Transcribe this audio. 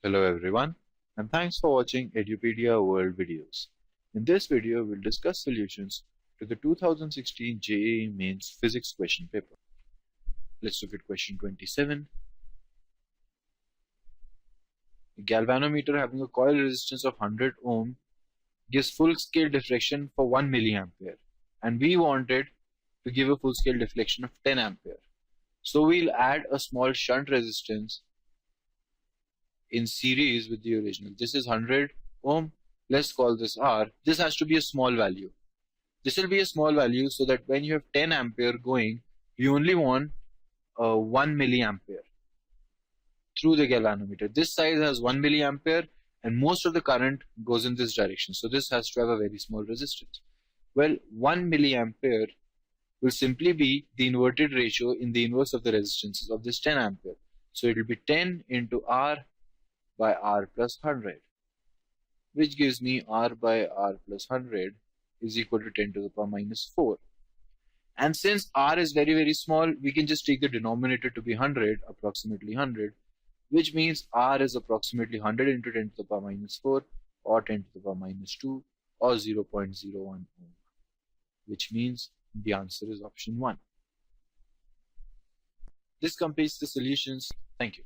Hello everyone, and thanks for watching Edupedia World videos. In this video, we'll discuss solutions to the 2016 JEE Mains Physics question paper. Let's look at question 27. A galvanometer having a coil resistance of 100 ohm gives full-scale deflection for 1 milliampere, and we wanted to give a full-scale deflection of 10 ampere. So we'll add a small shunt resistance in series with the original. This is 100 ohm. Let's call this R. This has to be a small value. This will be a small value so that when you have 10 ampere going, you only want 1 milliampere through the galvanometer. This side has 1 milliampere and most of the current goes in this direction. So this has to have a very small resistance. Well, 1 milliampere will simply be the inverted ratio in the inverse of the resistances of this 10 ampere. So it will be 10 into R by R plus 100, which gives me R by R plus 100 is equal to 10 to the power minus 4. And since R is very small, we can just take the denominator to be 100, approximately 100, which means R is approximately 100 into 10 to the power minus 4 or 10 to the power minus 2 or 0.01 ohm, which means the answer is option 1. This completes the solutions. Thank you.